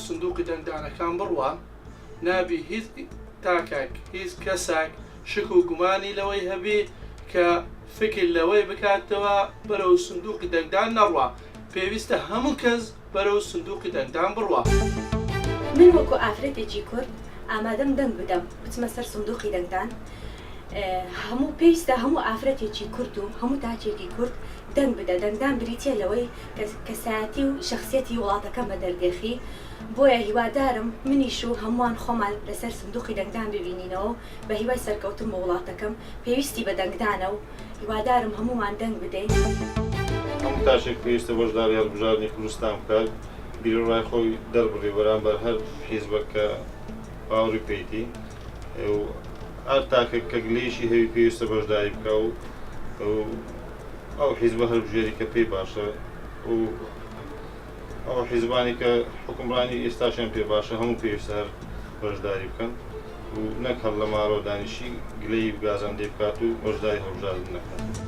سندوقی دەنگدانەکان بڕوە نابی هیچ تاکێک هیچ کەسێک شک و گومانی لەوەی هەبێ کە فکر لەوەی بکاتەوە بەرەو سندوقی دەنگدان نەڕوە پێویستە هەموو کەس بەرەو سندوقی دەنگدان بڕوە. من وەکو ئافرەتێکی کورد ئامادەم دەنگ بدەم بچمە سەر سندوقی دەنگدان. هەموو پێویستە هەموو ئافرەتێکی کورد و هەموو تاچێکی کورد دەنگ بدە. دەنگدان بریتە لەوەی کەسایەتی و شخصیەتی وڵاتەکەم بە دەردێخی. بۆیە هیوادارم منیش و هەمووان خۆمان لەسەر سندوقی دەنگدان ببینینەوە بە هیوای سەرکەوتن بە وڵاتەکەم پێویستی بە دەنگدانە و هیوادارم هەموومان دەنگ بدەین. هەموو تاشێک پێویستە بەشداری هەڵبژاردنی کوردستان بکات بیرڕای خۆی دەربڕی بەرامبەر هەر حیزبە کە باوەڕی پێیتی هەر تاکە کە گلەیشی هەوی پێویستە بەشداری بکە و ئەو حیزبە هەڵبژێری کە پێی باشە و ئەو حیزبانی کە حکومڕانی ئێستاشیان پێ باشە هەموو پێویستە هەر بەشداری بکەن و نەک هەڵ لە ماڕۆ دانیشی گلەی گازاندەی بکات و بەشداری هەڵبژاردن نەکات.